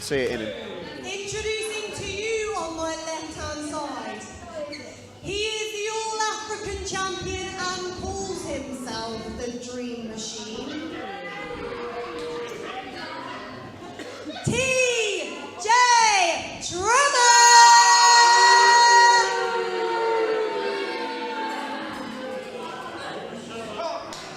see it in him. Introducing to you on my left-hand side, he is the All-African champion and calls himself the Dream Machine. TJ Tremor!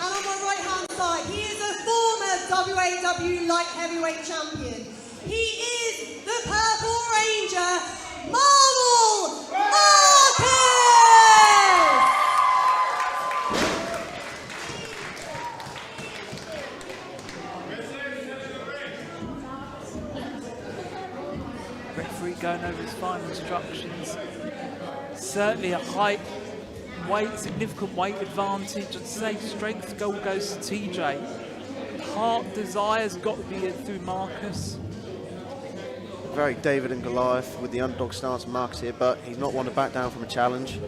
And on my right-hand side, he is a former WAW Light Heavyweight champion. He is the Purple Ranger, Marvel Marcus! Referee going over his final instructions. Certainly a height, weight, significant weight advantage. I'd say strength goal goes to TJ. Heart desire's got to be through Marcus. Very David and Goliath with the underdog stance of Marcus here, but he's not one to back down from a challenge.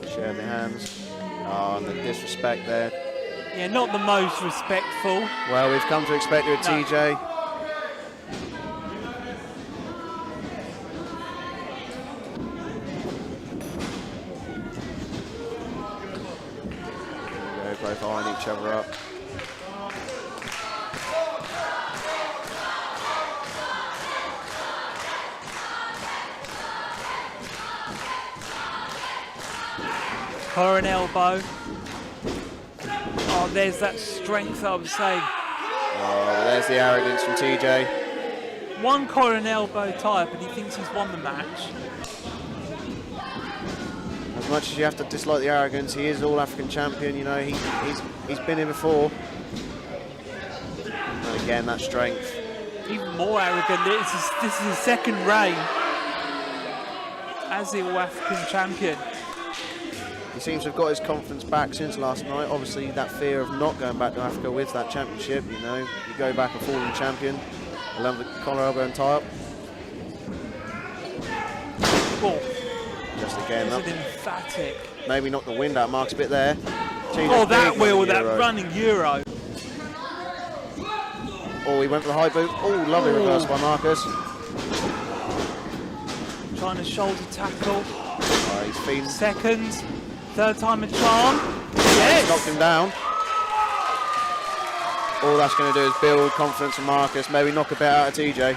Sharing their hands. Oh, and the disrespect there. Yeah, not the most respectful. Well, we've come to expect it with TJ. Both eyeing each other up. Collar and elbow. Oh, there's that strength I was saying. Oh, there's the arrogance from TJ. One collar and elbow tie-up and he thinks he's won the match. As much as you have to dislike the arrogance, he is All-African champion, you know, he's been here before. And again, that strength. Even more arrogant, this is his second reign as the All-African champion. He seems to have got his confidence back since last night. Obviously, that fear of not going back to Africa with that championship, you know, you go back a fallen champion. I love the collar, elbow and tie-up. Oh. Just again, that emphatic. Maybe knock the wind out Mark's a bit there. Oh, that wheel, that running Euro. Oh, he went for the high boot. Oh, lovely reverse by Marcus. Trying to shoulder tackle. Oh, he's feeding. Second, third time a charm. Yes! Knocked him down. All that's going to do is build confidence from Marcus. Maybe knock a bit out of TJ.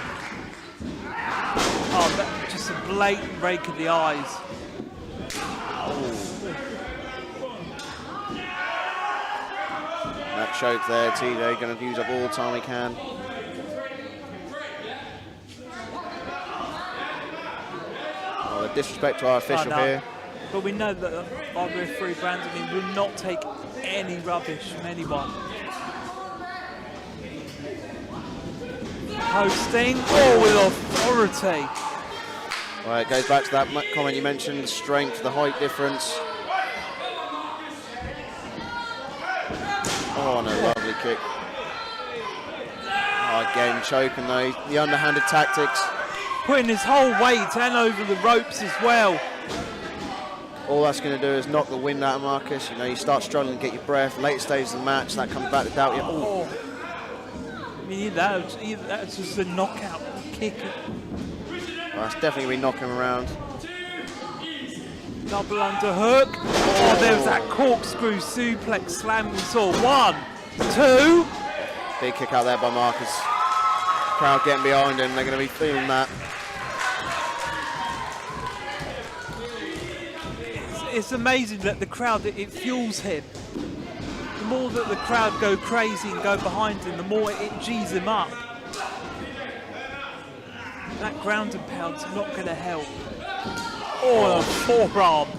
Oh, just a blatant rake of the eyes. That choke there, TJ going to use up all the time he can. Oh, the disrespect to our official here. But we know that our referee Brandon will not take any rubbish from anyone. Posting, with authority. Well, it goes back to that comment you mentioned, the strength, the height difference. Oh, and a lovely kick. Oh, again, choking though, the underhanded tactics. Putting his whole weight and over the ropes as well. All that's going to do is knock the wind out of Marcus. You know, you start struggling to get your breath. Later stages of the match, that comes back to doubt you. Oh. I mean, that's just a knockout kick. Well, that's definitely going to be knocking him around. Double underhook. Oh, there was that corkscrew suplex slam we saw. 1, 2. Big kick out there by Marcus. Crowd getting behind him. They're going to be feeling that. It's amazing that the crowd, it fuels him. The more that the crowd go crazy and go behind him, the more it G's him up. That ground and pound's not going to help. Oh, a forearm.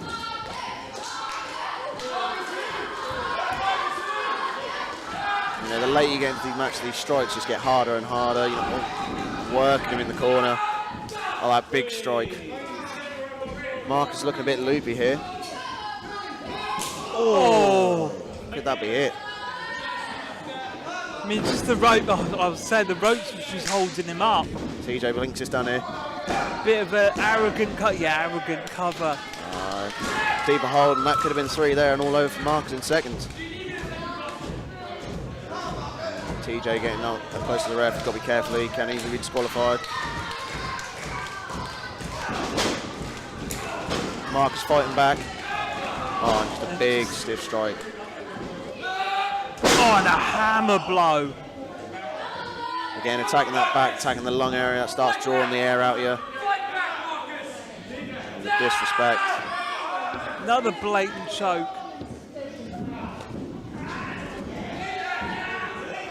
You know, the later you get into these matches, these strikes just get harder and harder. You know, working him in the corner. Oh, that big strike. Marcus is looking a bit loopy here. Oh! Could that be it? I mean, just the rope, I was saying the ropes was just holding him up. TJ Blinks is done here. Bit of an arrogant cut, arrogant cover. Deeper hold, and that could have been 3 there and all over for Marcus in seconds. TJ getting up close to the ref. He's got to be careful. He can easily be disqualified. Marcus fighting back. Oh, just a big stiff strike. Oh, and a hammer blow. Again, attacking that back, attacking the lung area. That starts drawing the air out here. The disrespect. Another blatant choke.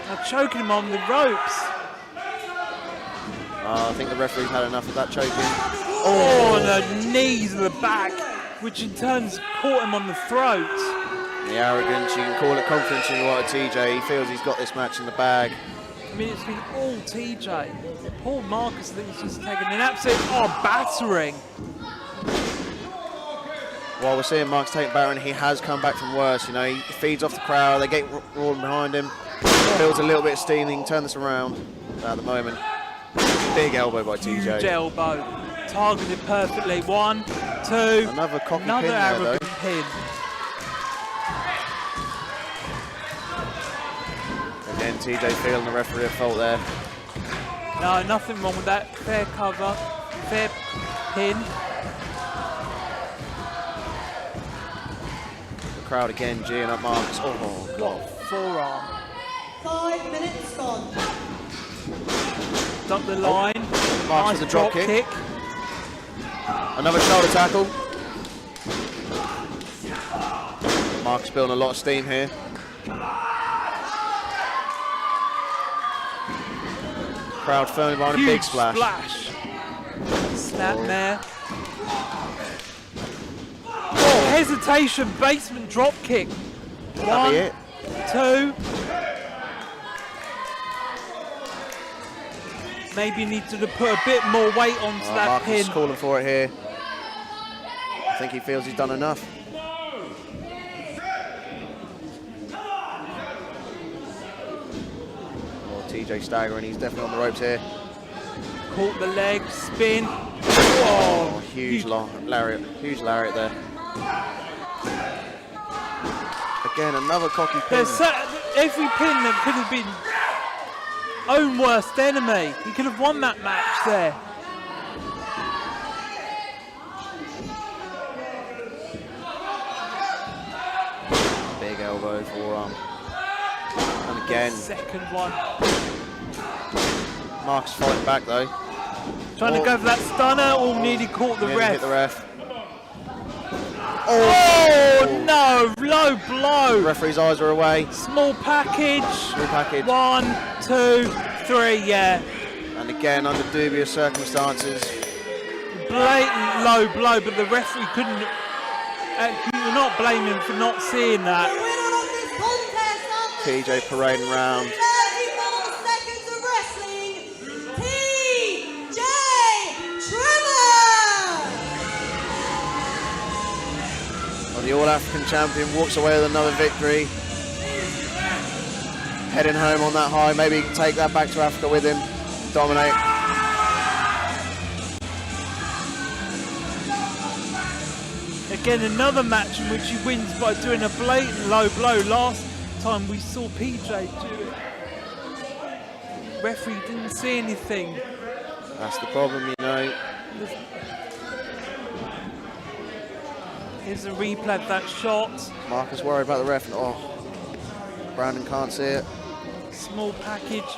Now choking him on the ropes. I think the referee's had enough of that choking. Oh, and the knees of the back, which in turn has caught him on the throat. The arrogance, you can call it confidence in what TJ. He feels he's got this match in the bag. I mean, it's been all TJ. Paul Marcus, I think, he's just taken an absolute battering. While we're seeing Marcus take battering, he has come back from worse. You know, he feeds off the crowd. They get rolling behind him. Builds a little bit of steam. He can turn this around at the moment. Big elbow by TJ. Huge elbow. Targeted perfectly. 1, 2. Another cocky another pin there, arrogant though. pin. Again, TJ feeling the referee at fault there. No, nothing wrong with that. Fair cover. Fair pin. The crowd again geeing up Marcus. Oh, God. Forearm. 5 minutes gone. Duck the line. Marcus Nice with a drop kick. Another shoulder tackle. Marcus building a lot of steam here. Crowd firmly behind a Huge big splash. Snap there. Oh, hesitation, basement drop kick. That'll be it. 2. Maybe needed to put a bit more weight onto that Marcus pin. is calling for it here. I think he feels he's done enough. TJ staggering, he's definitely on the ropes here. Caught the leg, spin. Oh, huge long lariat, huge lariat there. Again, another cocky pin. Every pin that could have been own worst enemy. He could have won that match there. Big elbow, forearm. And again, Second one. Marcus fighting back though. Trying to go for that stunner, or nearly caught the Nearly ref. hit the ref. Oh no, low blow. The referee's eyes are away. Small package. Small package. 1, 2, 3, yeah. And again, under dubious circumstances. Blatant low blow, but the referee couldn't. You're not blaming him for not seeing that. The winner of this contest after TJ parading round. 34 seconds of wrestling, TJ Trevor! Well, the All-African champion walks away with another victory. Heading home on that high. Maybe he can take that back to Africa with him. Dominate. Again, another match in which he wins by doing a blatant low blow. Last time we saw PJ do it. Referee didn't see anything. That's the problem, you know. Here's a replay of that shot. Marcus worried about the ref. Oh, Brandon can't see it. Small package.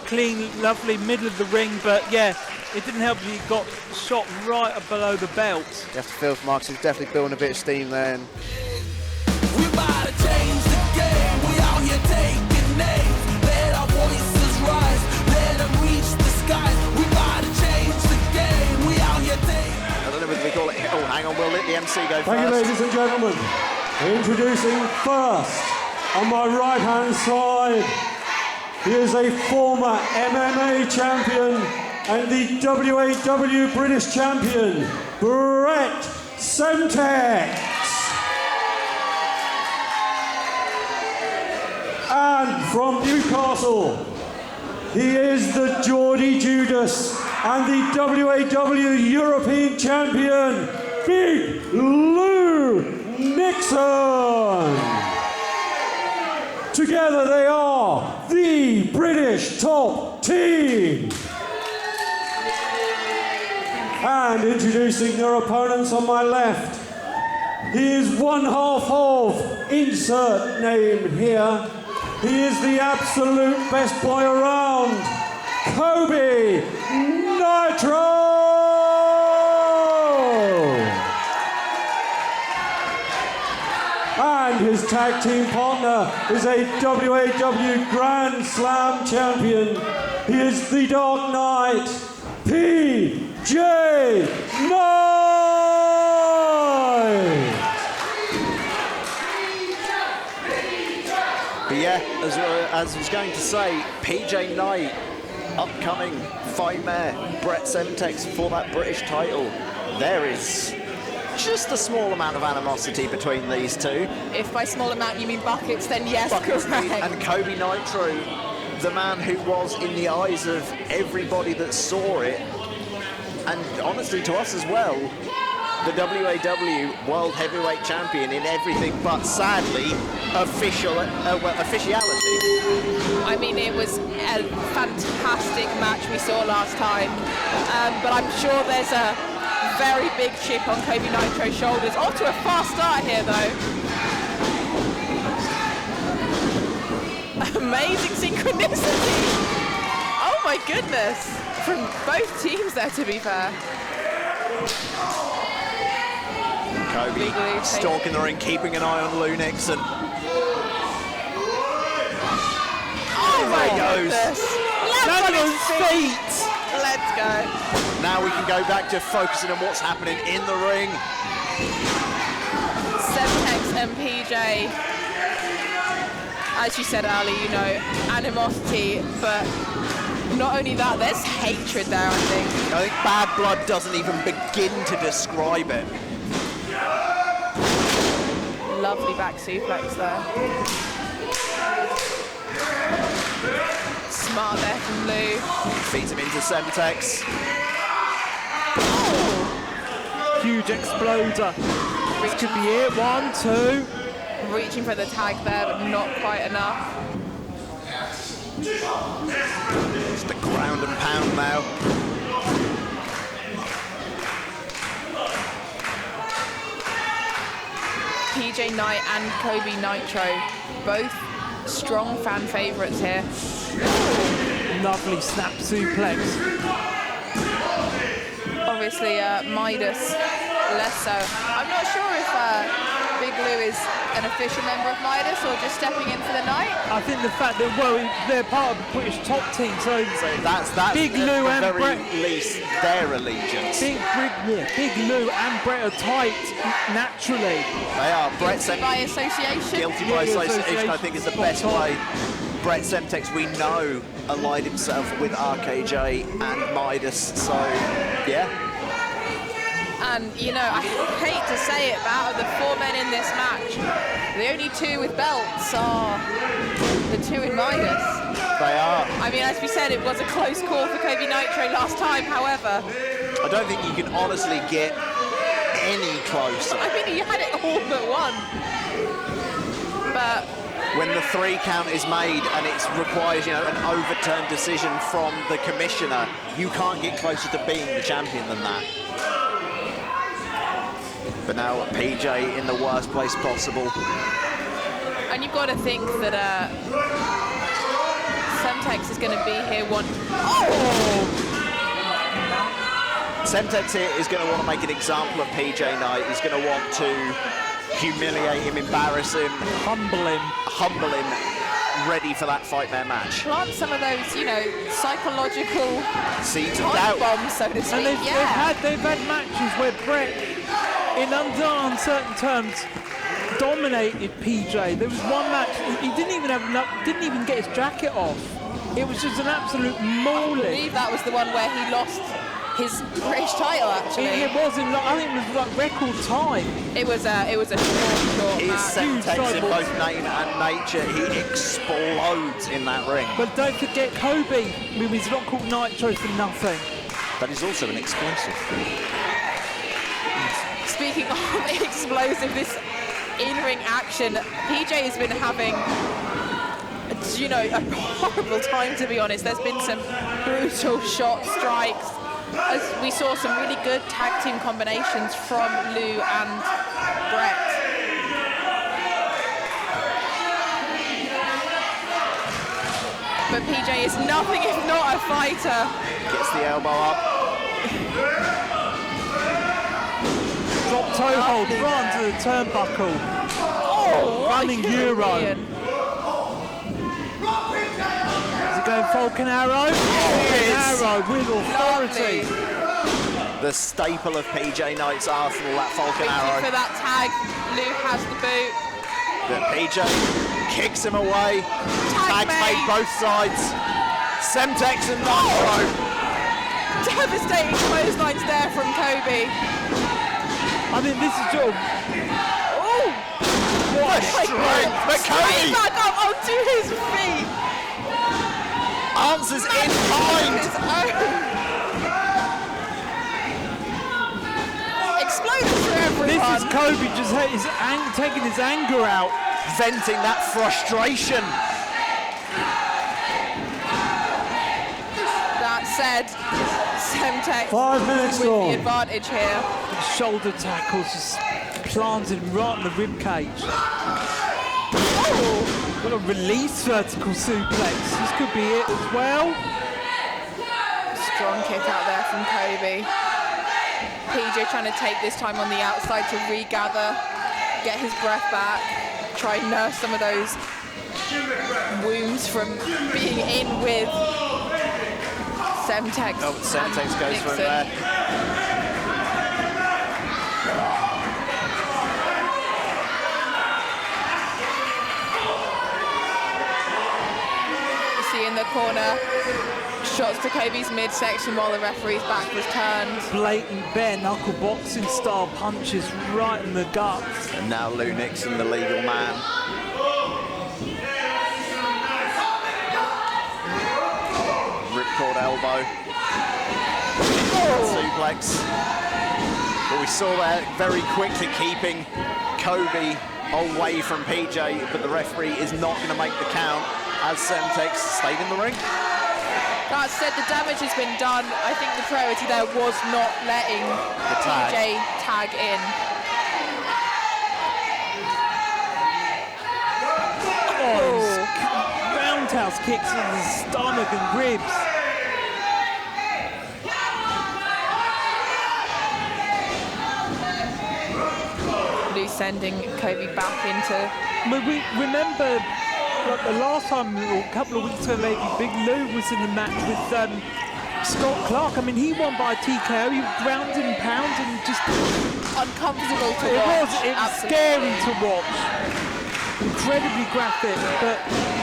Clean, lovely, middle of the ring, but yeah, it didn't help that he got shot right below the belt. You have to feel for Marcus. He's definitely building a bit of steam there. And We about to change the game. We out here taking names. Let our voices rise. Let them reach the skies. We about to change the game. We out here taking. I don't know whether we call it. Oh, hang on. We'll let the MC go Thank you, first. ladies and gentlemen. Introducing first, on my right-hand side, he is a former MMA champion and the WAW British champion, Brett Semtex. And from Newcastle, he is the Geordie Judas and the WAW European champion, Big Lou Nixon. Together they are the British Top Team. And introducing their opponents on my left, he is one half of, insert name here, he is the absolute best boy around, Kobe Nitro! And his tag team partner is a WAW Grand Slam champion. He is the Dark Knight, PJ Knight! But yeah, as I was going to say, PJ Knight, upcoming Fightmare, Brett Semtex for that British title. There is just a small amount of animosity between these two. If by small amount you mean buckets, then yes, Buckets correct. and Kobe Nitro, the man who was in the eyes of everybody that saw it, and honestly to us as well, the WAW World Heavyweight Champion in everything but, sadly, officiality. I mean, it was a fantastic match we saw last time, but I'm sure there's a very big chip on Kobe Nitro's shoulders. Off to a fast start here, though. Amazing synchronicity. Oh my goodness. From both teams there, to be fair. Kobe stalking the ring, keeping an eye on Lou Nixon. Oh there he goes. Lands on his feet. Let's go. Now we can go back to focusing on what's happening in the ring. Semtex and PJ. As you said, Ali, you know, animosity, but not only that, there's hatred there, I think. I think bad blood doesn't even begin to describe it. Lovely back suplex there. Smart there from Lou. Feeds him into Semtex. Huge exploder. This could be it. 1, 2. Reaching for the tag there, but not quite enough. It's the ground and pound now. PJ Knight and Kobe Nitro, both strong fan favourites here. Lovely snap suplex. Obviously, Midas less so. I'm not sure if Big Lou is an official member of Midas or just stepping in for the night. I think the fact that, well, they're part of the British top team, so that's Big Lou and very Brett, least their allegiance. Big Lou and Brett are tight naturally. They are. Brett Guilty by association. Guilty by association, I think, is the best way. Brett Semtex, we know, allied himself with RKJ and Midas, so yeah. And, you know, I hate to say it, but out of the 4 men in this match, the only 2 with belts are the 2 in Midas. They are. I mean, as we said, it was a close call for Kobe Nitro last time, however. I don't think you can honestly get any closer. I mean, you had it all but one. But when the 3 count is made and it requires, you know, an overturned decision from the commissioner, you can't get closer to being the champion than that. But now PJ in the worst place possible. And you've got to think that Semtex is going to be here one. Oh! Semtex here is going to want to make an example of PJ Knight. He's going to want to humiliate him, embarrass him, humble him, ready for that Fightmare match. Plant some of those, you know, psychological seeds of doubt, bombs, so to speak. And they've had matches where Brett, in uncertain terms, dominated PJ. There was one match he didn't even get his jacket off. It was just an absolute mauling. I believe that was the one where he lost his British title, actually. It wasn't. I think it was like record time. It was a short His Semtex in both name and nature. He explodes in that ring. But don't forget Kobe. I mean, he's not called Nitro for nothing. But he's also an explosive. Speaking of explosive, this in-ring action, PJ has been having you know, a horrible time, to be honest. There's been some brutal shot strikes. As we saw some really good tag team combinations from Lou and Brett. But PJ is nothing if not a fighter. Gets the elbow up. Drop toe hold, right onto the turnbuckle. Oh, Running Euro. Is it going Falcon Arrow? Falcon Arrow with authority. Lovely. The staple of PJ Knight's arsenal, that Falcon Reaching Arrow. for that tag. Lou has the boot. But PJ kicks him away. Tag Tags made both sides. Semtex and Nitro. Devastating clotheslines there from Kobe. I mean, this is sort of... Oh! What a strength. But Straight Kobe back up onto his feet. answers in kind. His own. Exploding for everyone. This is Kobe just taking his anger out. Venting that frustration. That said, Semtex 5 minutes with the gone. advantage here. Shoulder tackles just planted right in the rib cage. Oh! Got a release vertical suplex. This could be it as well. Strong kick out there from Kobe. PJ trying to take this time on the outside to regather, get his breath back, try and nurse some of those wounds from being in with Semtex. Oh, Semtex goes for him there. See in the corner, shots to Kobe's midsection while the referee's back was turned. Blatant bare knuckle boxing style punches right in the guts. And now Lou Nixon, the legal man. Ripcord elbow. Suplex. But we saw that very quickly keeping Kobe away from PJ, but the referee is not going to make the count as Semtex stayed in the ring. That said, the damage has been done. I think the priority there was not letting tag. PJ tag in. Oh, roundhouse kicks in the stomach and ribs. Lou sending Kobe back into... But we remember like the last time, or a couple of weeks ago maybe, Big Lou was in a match with Scott Clark. I mean, he won by TKO. He ground and pound and just... uncomfortable to It watch. was scary to watch. Incredibly graphic, but...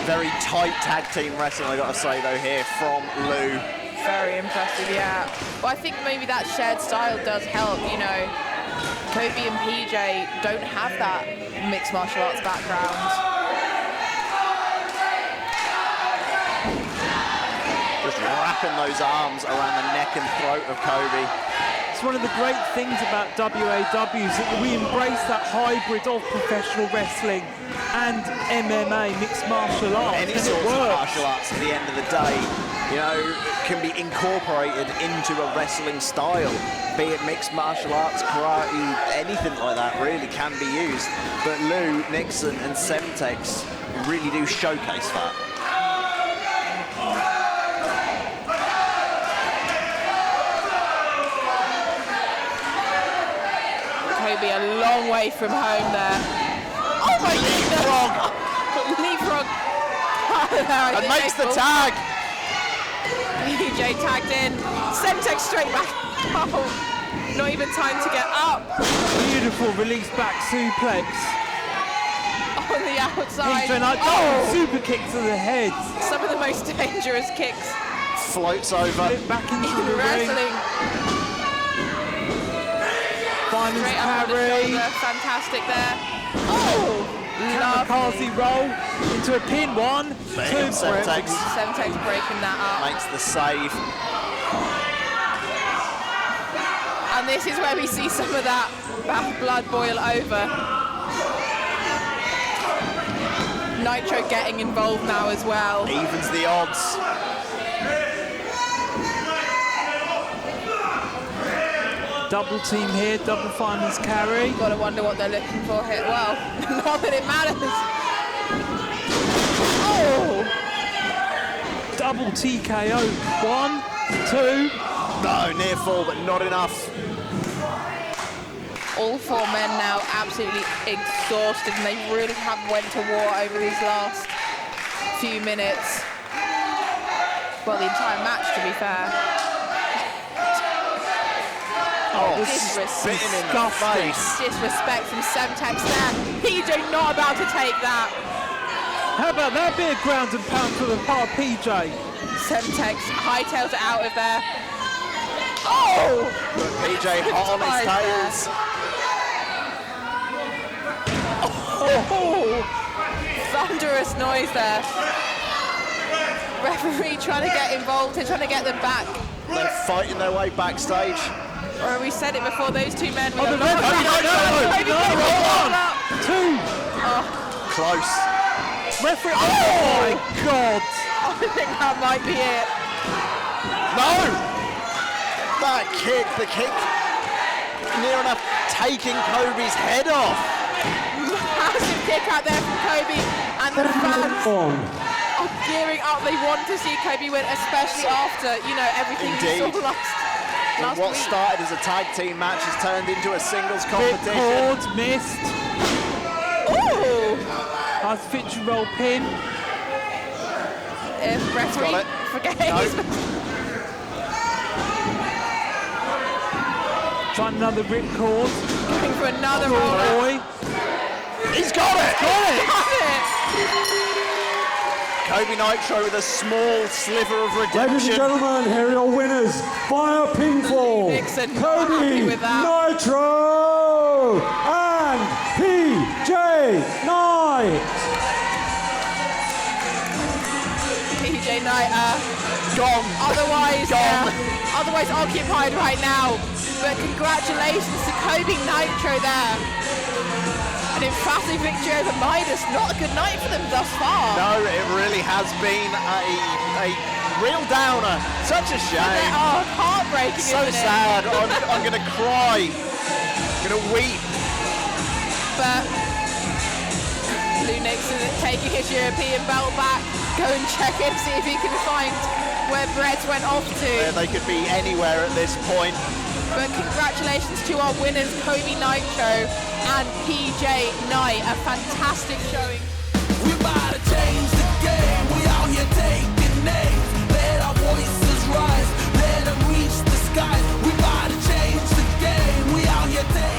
Very tight tag team wrestling, I got to say though here from Lou. Very impressive, yeah. Well, I think maybe that shared style does help, you know. Kobe and PJ don't have that mixed martial arts background. Just wrapping those arms around the neck and throat of Kobe. It's one of the great things about WAW is that we embrace that hybrid of professional wrestling and MMA, mixed martial arts. Any and sort it of works. martial arts at the end of the day, you know, can be incorporated into a wrestling style. Be it mixed martial arts, karate, anything like that really can be used. But Lou, Nixon and Semtex really do showcase that. Kobe a long way from home there. Oh my goodness! Leapfrog. And makes the tag. PJ tagged in. Semtex straight back. Oh, not even time to get up. Beautiful release back suplex. On the outside. Super kick to the head. Some of the most dangerous kicks Floats over. Flip back into in the ring. wrestling. Finds Straight up on the parry. shoulder. Fantastic there. Oh, lovely. Kamikaze roll into a pin. 1, 2, Semtex Semtex breaking that up. makes the save. And this is where we see some of that blood boil over. Nitro getting involved now as well. Evens the odds. Double team here, double fireman's carry. Gotta wonder what they're looking for here. Well, not that it matters. Oh! Double TKO. 1, 2. No, near fall, but not enough. All four men now absolutely exhausted, and they really have went to war over these last few minutes. Well, the entire match, to be fair. Oh, Disrespect. spitting in the face. Disrespect from Semtex there. PJ not about to take that. How about that bit of ground and pound for the part of PJ? Semtex hightails it out of there. Oh! But PJ hot on his tails. Oh! Thunderous noise there. Referee trying to get involved and trying to get them back. They're fighting their way backstage. Or we said it before, those two men with Oh, a the lot of... referee, no, 2. Close. Referee, oh my God. I think that might be it. No! That kick, the kick near enough taking Kobe's head off. Massive kick out there from Kobe, and the fans are gearing up. They want to see Kobe win, especially after, you know, everything we Indeed. saw last What week. started as a tag team match has turned into a singles competition. Ripcord, missed. Ooh! Nice victory roll pin. If referee Got it. forgets. Trying another ripcord. Going for another Oh roll. boy. He's got it! Got it! Kobe Nitro with a small sliver of Ladies and redemption. gentlemen, here are your winners via pinfall. Nixon not happy Kobe with that. Nitro and PJ Knight. PJ Knight, Gone. otherwise, Gone. otherwise occupied right now. But congratulations to Kobe Nitro there. An emphatic victory over Midas. Not a good night for them thus far. No, it really has been a real downer. Such a shame. Oh, heartbreaking, So isn't it? sad. I'm going to cry. I'm going to weep. But Lou Nixon taking his European belt back. Go and check in, see if he can find where Brett went off to. They could be anywhere at this point. But congratulations to our winners, Kobe Nitro and PJ Knight. A fantastic showing. We about to change the game. We out here taking names. Let our voices rise. Let them reach the skies. We about to change the game. We out here taking.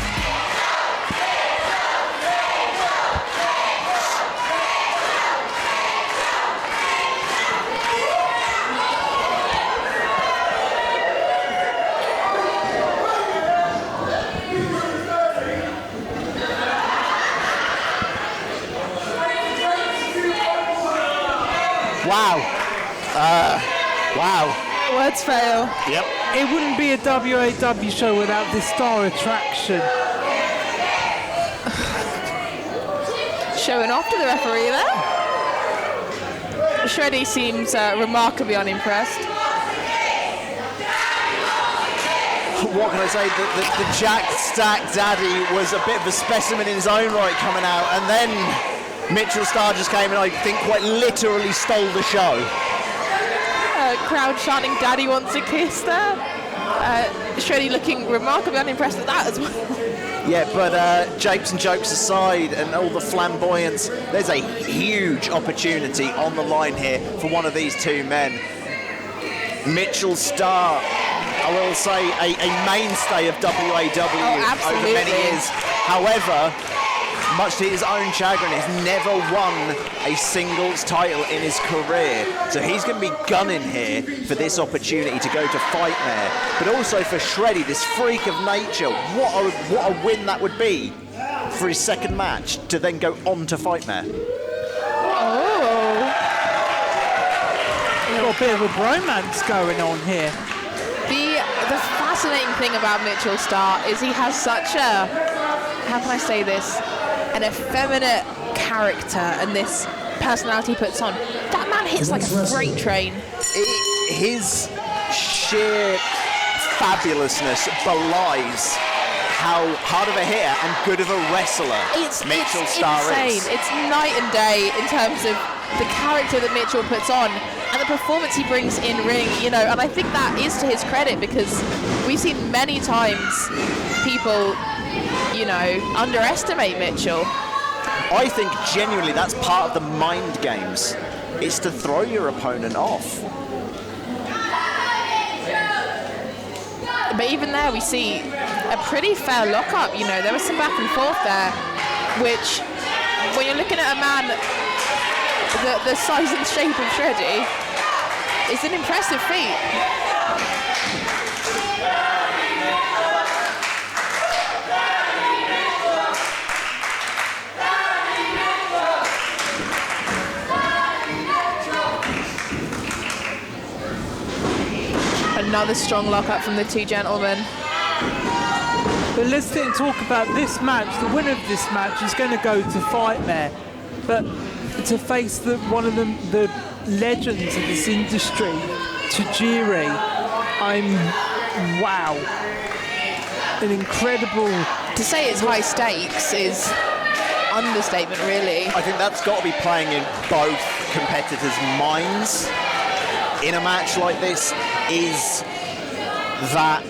Wow. Wow. Words fail. Yep. It wouldn't be a WAW show without this star attraction. Showing off to the referee there. Shreddy seems remarkably unimpressed. What can I say? The Jack Stack Daddy was a bit of a specimen in his own right coming out, and then Mitchell Starr just came and I think quite literally stole the show. Crowd chanting "Daddy wants a kiss" there. Shreddy looking remarkably unimpressed with that as well. Yeah, but japes and jokes aside and all the flamboyance, there's a huge opportunity on the line here for one of these two men. Mitchell Starr, I will say, a mainstay of WAW over many years. However, much to his own chagrin, he's never won a singles title in his career. So he's going to be gunning here for this opportunity to go to Fightmare. But also for Shreddy, this freak of nature, what a win that would be for his second match to then go on to Fightmare. Oh. Got a bit of a bromance going on here. The fascinating thing about Mitchell Starr is he has such a, how can I say this, an effeminate character and this personality he puts on. That man hits like a freight train. His sheer fabulousness belies how hard of a hitter and good of a wrestler Mitchell Starr insane. is. It's night and day in terms of the character that Mitchell puts on and the performance he brings in ring, you know, and I think that is to his credit because we've seen many times people, you know, underestimate Mitchell. I think genuinely that's part of the mind games. It's to throw your opponent off. But even there we see a pretty fair lockup, you know, there was some back and forth there, which when you're looking at a man the size and shape of Shreddy, is an impressive feat. Another strong lockup from the two gentlemen. But let's sit and talk about this match. The winner of this match is going to go to Fightmare, but to face one of the legends of this industry, Tajiri, wow, an incredible. To say it's high stakes is understatement, really. I think that's got to be playing in both competitors' minds in a match like this, is that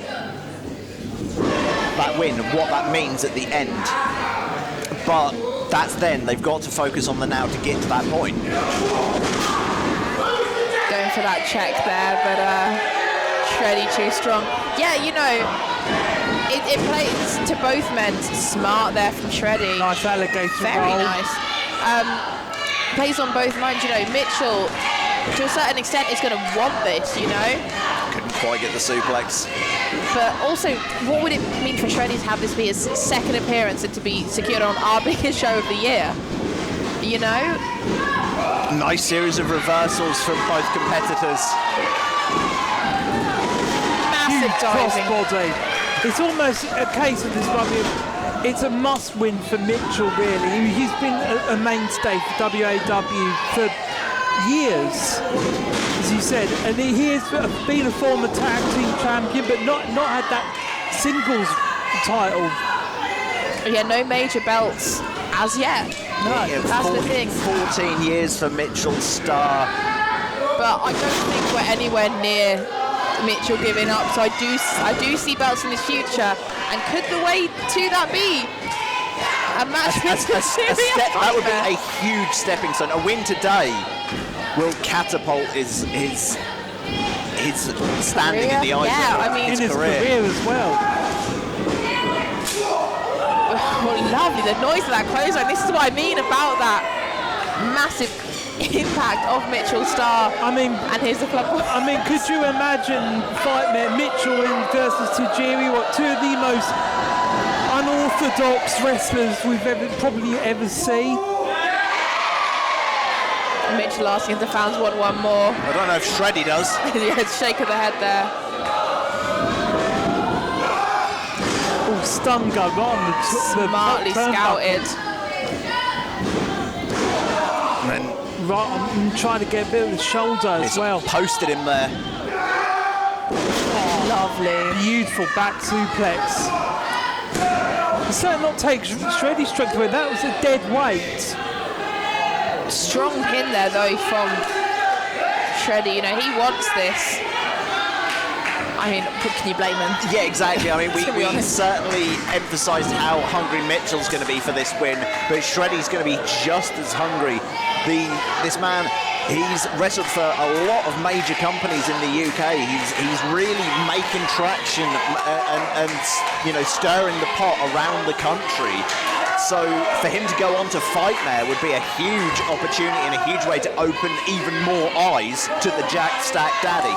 win, what that means at the end. But that's then, they've got to focus on the now to get to that point. Going for that check there, but Shreddy too strong. Yeah, you know, it plays to both men. Smart there from Shreddy. Nice alligator Very roll. nice. Plays on both minds, you know. Mitchell, to a certain extent, is going to want this, you know. Couldn't quite get the suplex. But also, what would it mean for Shreddy to have this be his second appearance and to be secured on our biggest show of the year? You know? Nice series of reversals from both competitors. Massive diving. Crossbody. It's almost a case of this one. It's a must-win for Mitchell, really. He's been a mainstay for WAW for years, as you said, and he has been a former tag team champion, but not had that singles title. Yeah, no major belts as yet. No, that's the thing. 14 years for Mitchell Starr. But I don't think we're anywhere near Mitchell giving up. So I do see belts in his future. And could the way to that be a match with that would be a huge stepping stone. A win today will catapult his standing in the eyes yeah, of I mean, in his career as well. Oh, lovely, the noise of that clothesline. This is what I mean about that massive impact of Mitchell Starr. I mean, and here's the club. I mean, could you imagine Fightmare Mitchell versus Tajiri? What, two of the most unorthodox wrestlers we've probably ever seen. Mitchell asking if the fans want one more. I don't know if Shreddy does. Yeah, shake of the head there. Oh, stun gun on the Smartly scouted. And then Right, I'm trying to get a bit of the shoulder as it's well. posted him there. Lovely. Beautiful back suplex. It certainly not take Shreddy's strength away. That was a dead weight. Strong pin there though from Shreddy. You know, he wants this. I mean, can you blame him? Yeah, exactly. I mean, we be honest. certainly emphasised how hungry Mitchell's going to be for this win, but Shreddy's going to be just as hungry. This man, he's wrestled for a lot of major companies in the UK. He's really making traction and you know, stirring the pot around the country. So for him to go on to Fightmare would be a huge opportunity and a huge way to open even more eyes to the Jack Stack Daddy.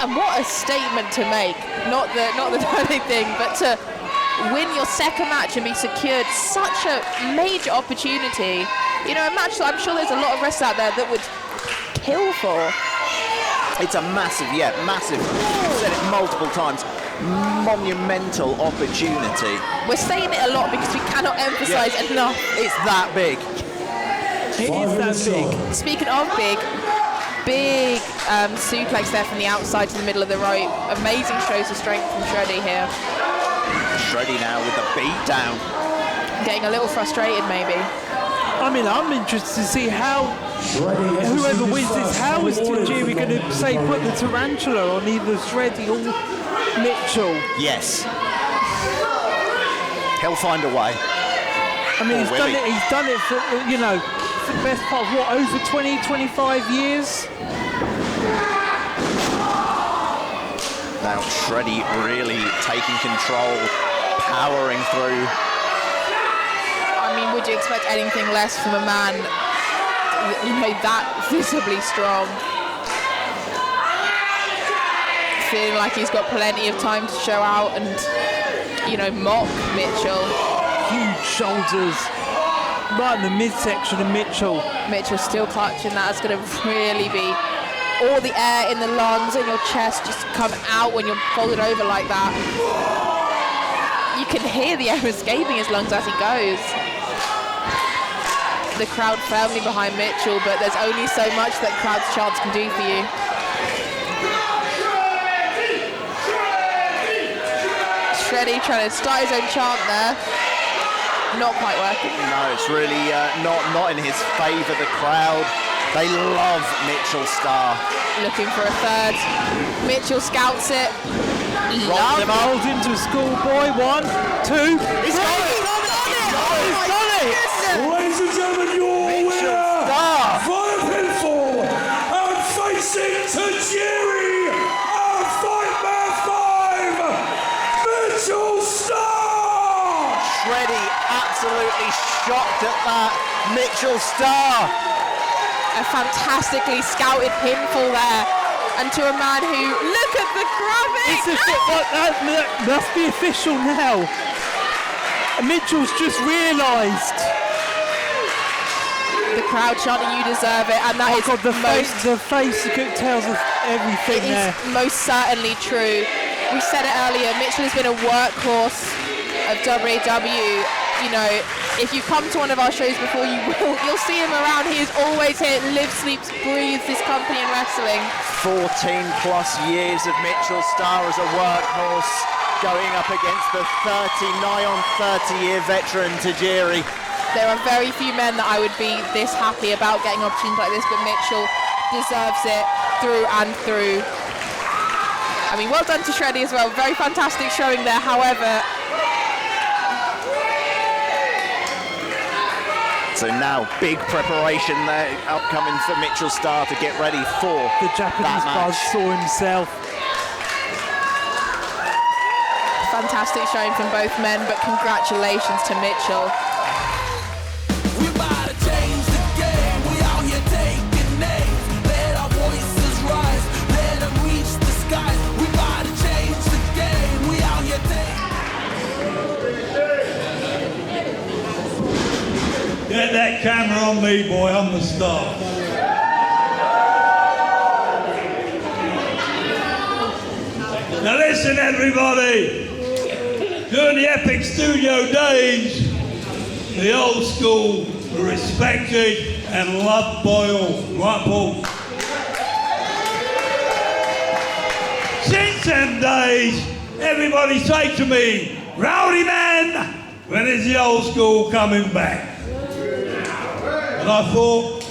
And what a statement to make. Not the daddy thing, but to win your second match and be secured such a major opportunity. You know, a match that I'm sure there's a lot of wrestlers out there that would kill for. It's a massive, I've said it multiple times, monumental opportunity. We're saying it a lot because we cannot emphasize enough. It's that big. It is that big. Speaking of big suplex there from the outside to the middle of the rope. Amazing shows of strength from Shreddy here. Shreddy now with the beat down. Getting a little frustrated maybe. I mean, I'm interested to see how whoever wins this, how is Tajiri going to say put the tarantula on either Shreddy or Mitchell? Yes. He'll find a way. I mean, he's done it for, you know, for the best part of what, over 20, 25 years? Now Shreddy really taking control, powering through. I mean, would you expect anything less from a man, you know, that visibly strong? Feeling like he's got plenty of time to show out and, you know, mock Mitchell. Huge shoulders, right in the midsection of Mitchell. Mitchell's still clutching. That's going to really be all the air in the lungs and your chest just come out when you're folded over like that. You can hear the air escaping his lungs as he goes. The crowd firmly behind Mitchell, but there's only so much that crowd's chants can do for you. Shreddy trying to start his own chant there. Not quite working. No, it's really not in his favour, the crowd. They love Mitchell Star. Looking for a third. Mitchell scouts it. Rolls into schoolboy. 1, 2. He's got it! He's got it! Ladies and gentlemen, your winner for the pinfall and facing Tajiri at Fight Man 5, Mitchell Star! Shreddy absolutely shocked at that. Mitchell Star. A fantastically scouted pinfall there. And to a man who, look at the graphic! That's the official now. Mitchell's just realised. The crowd chanting, you deserve it, and that is the face tells us everything there. It is most certainly true. We said it earlier, Mitchell has been a workhorse of WAW. You know, if you come to one of our shows before, you'll see him around. He is always here, lives, sleeps, breathes this company in wrestling. 14 plus years of Mitchell Star as a workhorse, going up against the 39 on 30-year veteran Tajiri. There are very few men that I would be this happy about getting opportunities like this, but Mitchell deserves it through and through. I mean, well done to Shreddy as well. Very fantastic showing there. However, so now big preparation there upcoming for Mitchell Star to get ready for the Japanese buzzsaw himself. Fantastic showing from both men, but congratulations to Mitchell. We're about to change the game. We out here taking names. Let our voices rise. Let them reach the skies. We're about to change the game. We out here taking. Get that camera on me, boy. I'm the star. Now listen, everybody. During the epic studio days, the old school were respected and loved by all. Right, Paul? Since them days, everybody say to me, "Rowdy man, when is the old school coming back?" And I thought,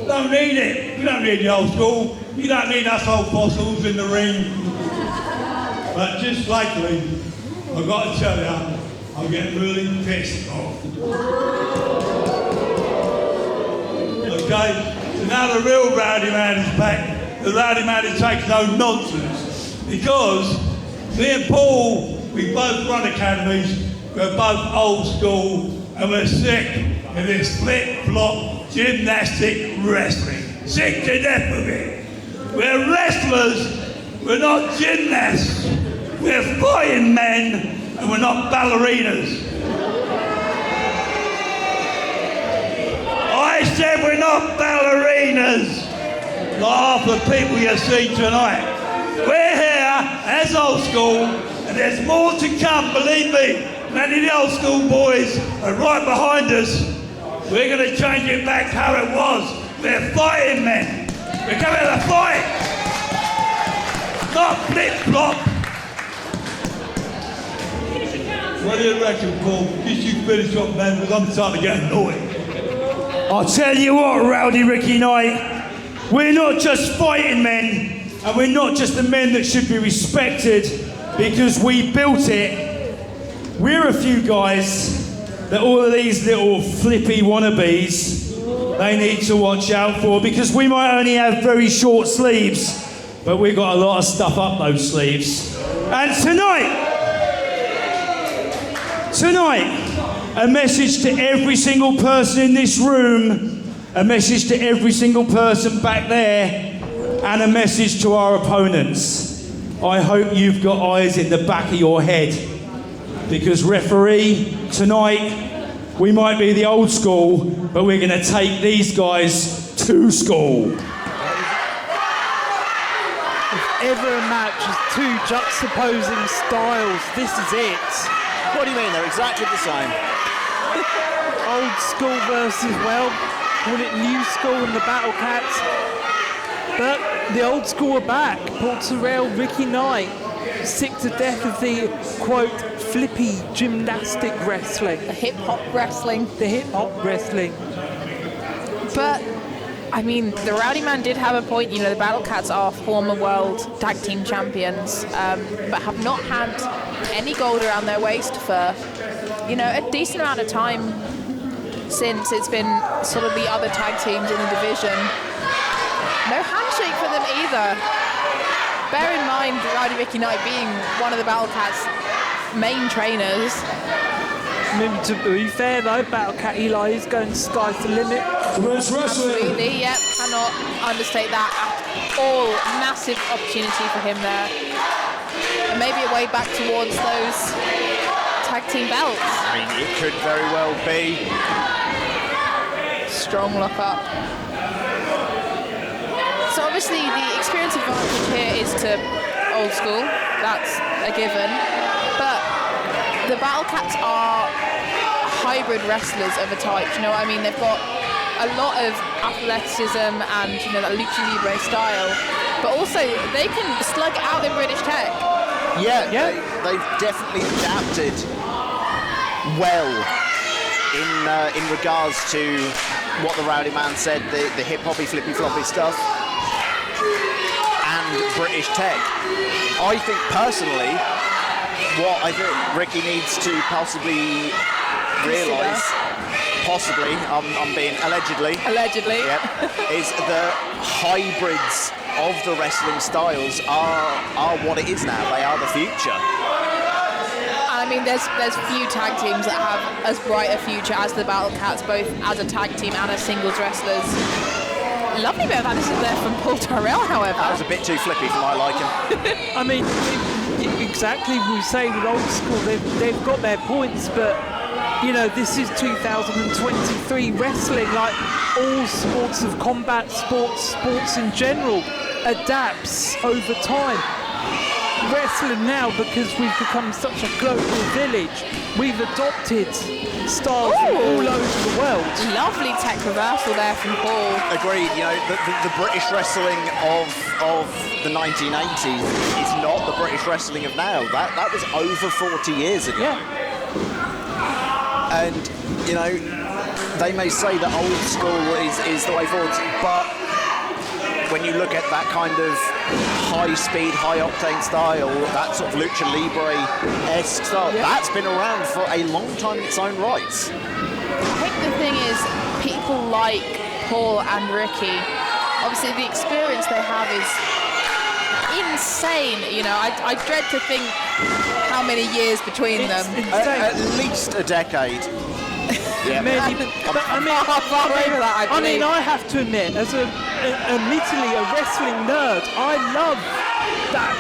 don't need it. You don't need the old school. You don't need us old fossils in the ring. But just lately, I've got to tell you, I'm getting really pissed off. Okay, so now the real Rowdy Man is back. The Rowdy Man who takes no nonsense. Because me and Paul, we both run academies, we're both old school, and we're sick of this flip-flop gymnastic wrestling. Sick to death of it. We're wrestlers, we're not gymnasts. We're fighting men, and we're not ballerinas. I said we're not ballerinas. Like half the people you see tonight. We're here as old school, and there's more to come, believe me. Many of the old school boys are right behind us. We're going to change it back how it was. We're fighting men. We're coming to fight. Not flip-flop. What do you reckon, Paul? Just you finish up, man, because I'm starting to get annoyed. I'll tell you what, Rowdy Ricky Knight, we're not just fighting men, and we're not just the men that should be respected because we built it. We're a few guys that all of these little flippy wannabes, they need to watch out for, because we might only have very short sleeves, but we've got a lot of stuff up those sleeves. And tonight, a message to every single person in this room, a message to every single person back there, and a message to our opponents. I hope you've got eyes in the back of your head, because referee, tonight, we might be the old school, but we're going to take these guys to school. If ever a match is two juxtaposing styles, this is it. What do you mean? They're exactly the same. Old school versus, well, call it new school and the Battle Cats. But the old school are back. Paul Terrell, Ricky Knight, sick to death of the, quote, flippy gymnastic wrestling. The hip-hop wrestling. The hip-hop wrestling. But, I mean, the Rowdy Man did have a point. You know, the Battle Cats are former world tag team champions, but have not had any gold around their waist for, you know, a decent amount of time since it's been sort of the other tag teams in the division. No handshake for them either. Bear in mind, Rowdy Ricky Knight being one of the Battle Cats' main trainers. I mean, to be fair though, Battle Cat Eli is going to sky's the limit. Absolutely, yep, cannot understate that at all. Massive opportunity for him there. And maybe a way back towards those tag team belts. I mean, it could very well be. Strong lock up. So obviously the experience advantage here is to old school. That's a given. But the Battle Cats are hybrid wrestlers of a type. You know what I mean? They've got a lot of athleticism and, you know, that lucha libre style, but also they can slug out in British tech. Yeah. They've definitely adapted well in regards to what the Rowdy Man said, the hip-hoppy, flippy-floppy stuff, and British tech. I think personally, what I think Ricky needs to possibly realise, possibly, I'm being allegedly, yep, is the hybrids of the wrestling styles are what it is now. They are the future. I mean, there's few tag teams that have as bright a future as the Battle Cats, both as a tag team and as singles wrestlers. Lovely bit of analysis there from Paul Terrell, however. That was a bit too flippy for my liking. I mean, exactly, we say with old school, they've got their points, but, you know, this is 2023 wrestling, like all sports of combat, sports in general, adapts over time. Wrestling now, because we've become such a global village, we've adopted styles from all over the world. Lovely tech reversal there from Paul. Agreed. You know, the British wrestling of the 1980s is not the British wrestling of now. That was over 40 years ago. Yeah. And, you know, they may say that old school is the way forward, but when you look at that kind of high-speed, high-octane style, that sort of lucha libre-esque style, that's been around for a long time in its own rights. I think the thing is, people like Paul and Ricky, obviously the experience they have is insane. You know, I dread to think how many years between them. At least a decade. Yeah, Maybe, but I mean, I have to admit, as admittedly a wrestling nerd, I love that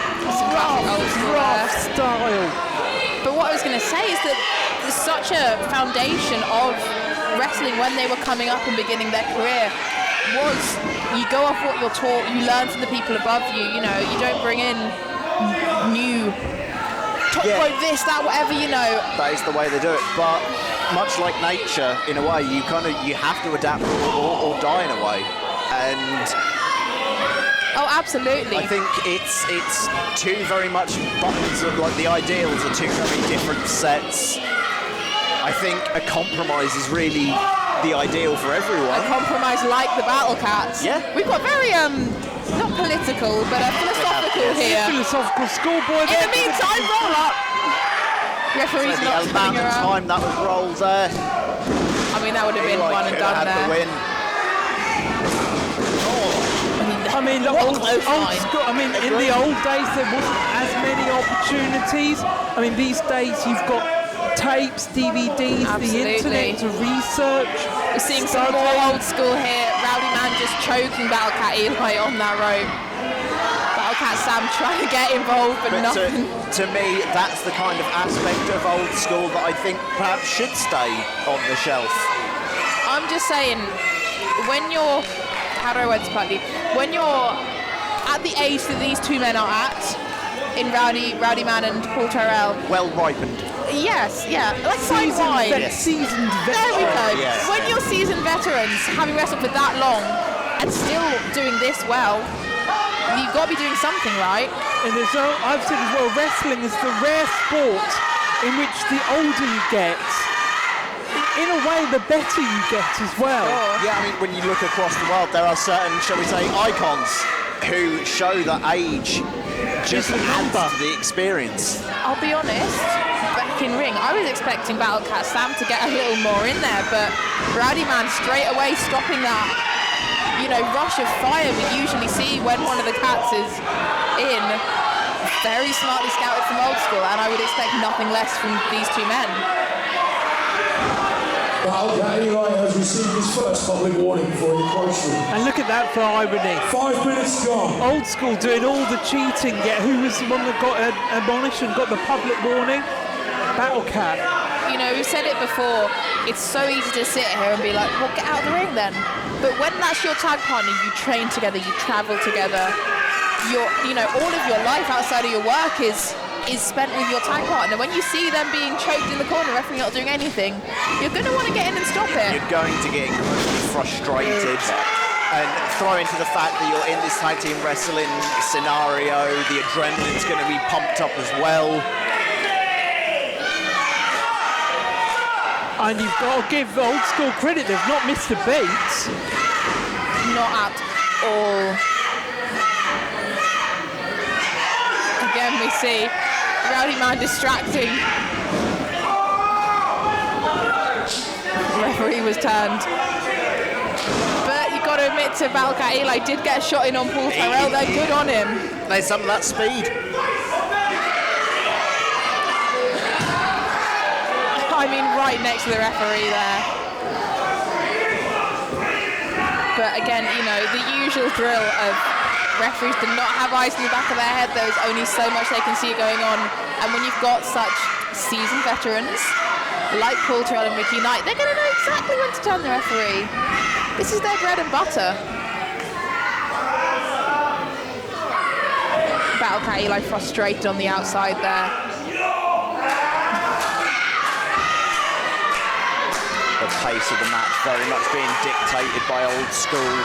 rough style. But what I was going to say is that there's such a foundation of wrestling when they were coming up and beginning their career was you go off what you're taught, you learn from the people above you. You know, you don't bring in new top Yeah. rope this, that, whatever, you know. That is the way they do it. But much like nature, in a way, you have to adapt or die in a way. And Oh, absolutely. I think it's two very much buttons of, like, the ideals are two very different sets. I think a compromise is really the ideal for everyone. A compromise like the Battle Cats. Yeah. We've got very, not political, but philosophical here. Philosophical schoolboy In there. the meantime, roll up. Referee's So not the spinning amount of around. time that was rolled there. I mean, that would have been Eli one and could have done had there. the win. I mean, look, What old close line. school. I mean, in the old days there wasn't as many opportunities. I mean, these days you've got tapes, DVDs, Absolutely. the internet to research. We're seeing some more old school here. Rowdy Man just choking Battle Cat Eli on that rope. Battle Cat Sam trying to get involved, but nothing. To me, that's the kind of aspect of old school that I think perhaps should stay on the shelf. I'm just saying, when you're, how do I word this politely? When you're at the age that these two men are at, in Rowdy Man and Paul Tyrrell, Well ripened. yes, yeah, like fine wine. Seasoned There we go. yes. When you're seasoned veterans, having wrestled for that long, and still doing this well, you've got to be doing something right. And there's I've said as well, wrestling is the rare sport in which the older you get, in a way, the better you get as well. Yeah, I mean, when you look across the world, there are certain, shall we say, icons who show that age just adds to the experience. I'll be honest, back in ring, I was expecting Battle Cat Sam to get a little more in there, but Rowdy Man straight away stopping that, rush of fire we usually see when one of the cats is in. Very smartly scouted from old school, and I would expect nothing less from these two men. Battle Cat Eli has received his first public warning before he approached them. And look at that for irony. 5 minutes gone. Old school doing all the cheating, yet who was the one that got admonished and got the public warning? Battle Cat. We've said it before, it's so easy to sit here and be like, well, get out of the ring then. But when that's your tag partner, you train together, you travel together, all of your life outside of your work is spent with your tag partner. When you see them being choked in the corner, referee not doing anything, you're going to want to get in and stop it. You're going to get incredibly frustrated. And throw into the fact that you're in this tag team wrestling scenario, the adrenaline's going to be pumped up as well. And you've got to give old school credit, they've not missed a beat. Not at all. Again, we see Rowdy Man distracting. Referee was turned. But you've got to admit to Battle Cat Eli did get a shot in on Paul Tyrrell. They're good on him. There's some of that speed. I mean, right next to the referee there. But again, the usual drill of referees do not have eyes in the back of their head. There's only so much they can see going on. And when you've got such seasoned veterans like Paul Tyrrell and Mickey Knight, they're going to know exactly when to turn the referee. This is their bread and butter. Battle Cat Eli frustrated on the outside there. The pace of the match very much being dictated by old school.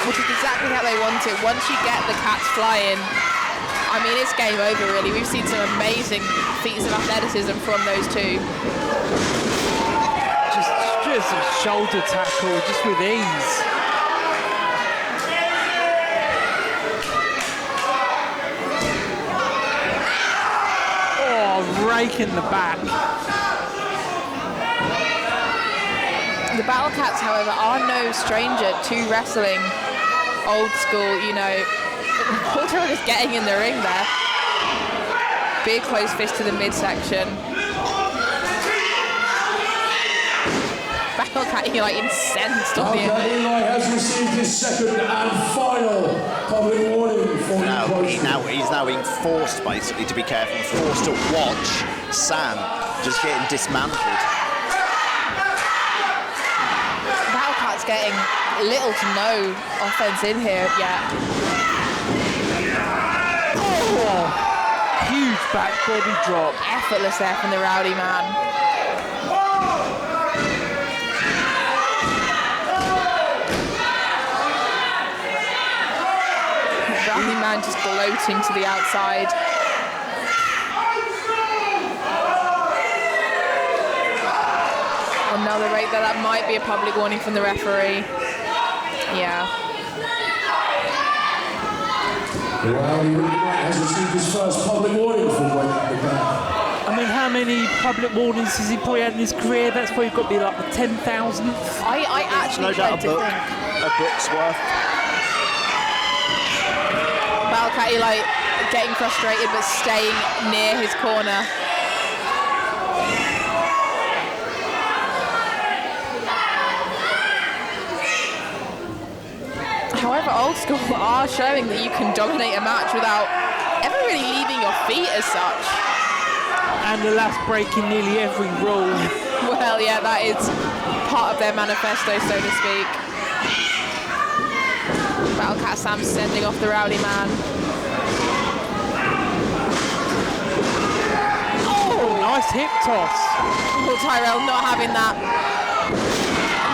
Which is exactly how they want it. Once you get the cats flying, I mean, it's game over, really. We've seen some amazing feats of athleticism from those two. Just a shoulder tackle, just with ease. Oh, rake in the back. The Battle Cats, however, are no stranger to wrestling. Old school, Paul Tyrrell is getting in the ring there. Big close fist to the midsection. Battle Cat Eli incensed on the Battle Cat Eli has received his second and final public warning before he approaches. He's now being forced, basically, to be careful, forced to watch Sam just getting dismantled. Battle Cat's getting little to no offense in here yet. Oh, huge back body drop. Effortless there from the Rowdy man. The Rowdy man just gloating to the outside. Another rate that might be a public warning from the referee. Yeah. Rowdy has received his first public warning for weight the back. I mean, how many public warnings has he probably had in his career? That's probably got to be like the 10,000th. I actually No doubt tried to think. a book's worth. Balcat Eli getting frustrated but staying near his corner. However, Old School are showing that you can dominate a match without ever really leaving your feet as such. And the last breaking nearly every rule. Well, yeah, that is part of their manifesto, so to speak. Battlecat Sam sending off the Rowdy man. Oh, nice hip toss. Oh, Tyrell not having that.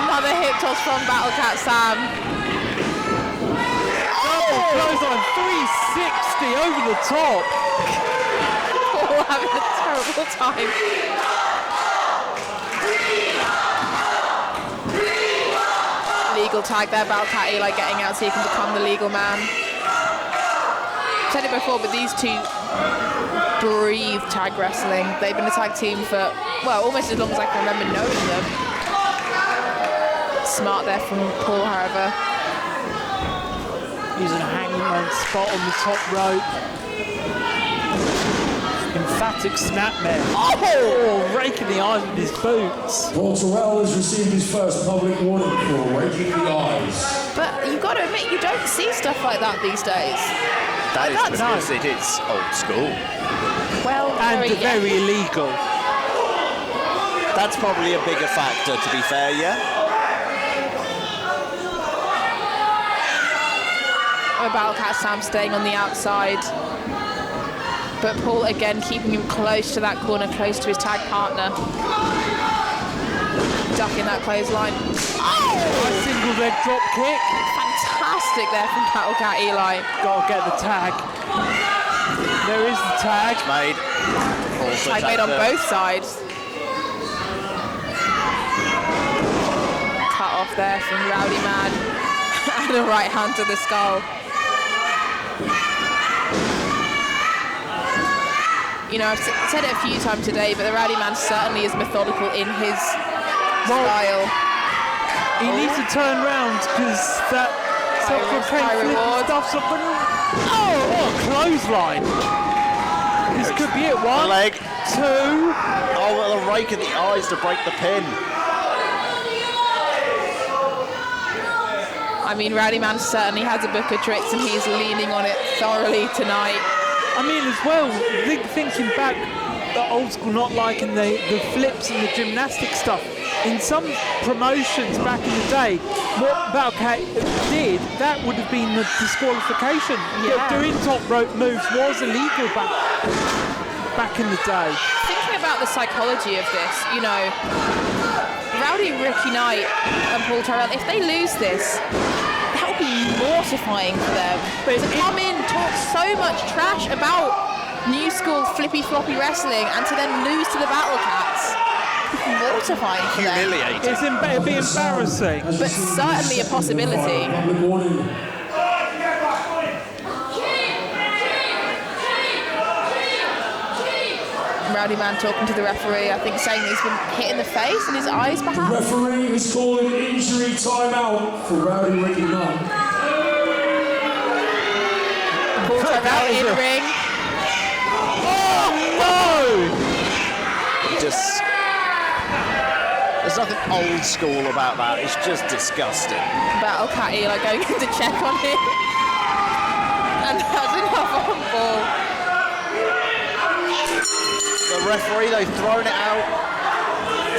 Another hip toss from Battlecat Sam. Clothesline 360 over the top. Oh, having a terrible time. Legal tag there, Balcat Eli getting out so he can become the legal man. I've said it before, but these two breathe tag wrestling. They've been a tag team for, well, almost as long as I can remember knowing them. Smart there from Paul, however. Using a hangman spot on the top rope. Emphatic snapmare. Oh, raking the eyes with his boots. Paul Terrell has received his first public warning for raking the eyes. But you've got to admit, you don't see stuff like that these days. That is That's because it is old school. Well, And very illegal. That's probably a bigger factor, to be fair, yeah? Battlecat Sam staying on the outside. But Paul again keeping him close to that corner, close to his tag partner. Ducking that clothesline. Oh! Nice single leg drop kick. Fantastic there from Battlecat Eli. Gotta get the tag. There is the tag. Made. Tag made on both sides. Cut off there from Rowdy Man. And a right hand to the skull. You know, I've said it a few times today, but the Rowdy Man certainly is methodical in his style. He needs to turn round because that High reward. stuff's up and oh, what a clothesline! This could be it. One, leg. two. Oh, well, a rake in the eyes to break the pin. I mean, Rowdy Man certainly has a book of tricks and he's leaning on it thoroughly tonight. I mean, as well, thinking back, the old school not liking the flips and the gymnastic stuff. In some promotions back in the day, what Battlecat did, that would have been the disqualification. Yeah. Doing top rope moves was illegal back in the day. Thinking about the psychology of this, you know, Rowdy, Ricky Knight and Paul Terrell, if they lose this, that would be mortifying for them. To come in, talk so much trash about new school flippy floppy wrestling and to then lose to the Battle Cats. Mortifying for them. Humiliating. It'd be embarrassing. But certainly a possibility. Public warning. Rowdy Man talking to the referee, I think saying he's been hit in the face and his eyes The perhaps. referee is calling injury timeout for Rowdy Ricky Knight. Paul Terrell in ring. Just... There's nothing old school about that. It's just disgusting. Battlecat Eli going in to check on him. And that's enough on Paul. The referee, they've thrown it out.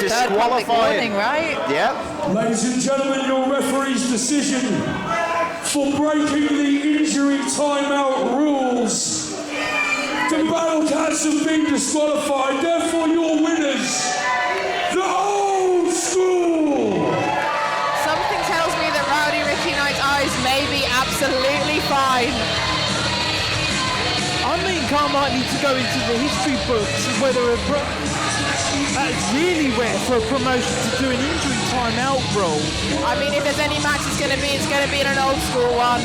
Third public warning, Disqualifying. right? Yeah. Ladies and gentlemen, your referee's decision for breaking the injury timeout rules. from Battle Cats have been disqualified. Therefore, your winners, the Old School. Something tells me that Rowdy Ricky Knight's eyes may be absolutely fine. I think I might need to go into the history books whether that's really rare for a promotion to do an injury timeout rule. I mean, if there's any match it's going to be in an Old School one.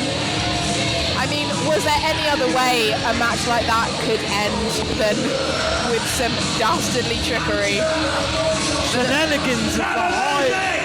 I mean, was there any other way a match like that could end than with some dastardly trickery? Shenanigans at the height.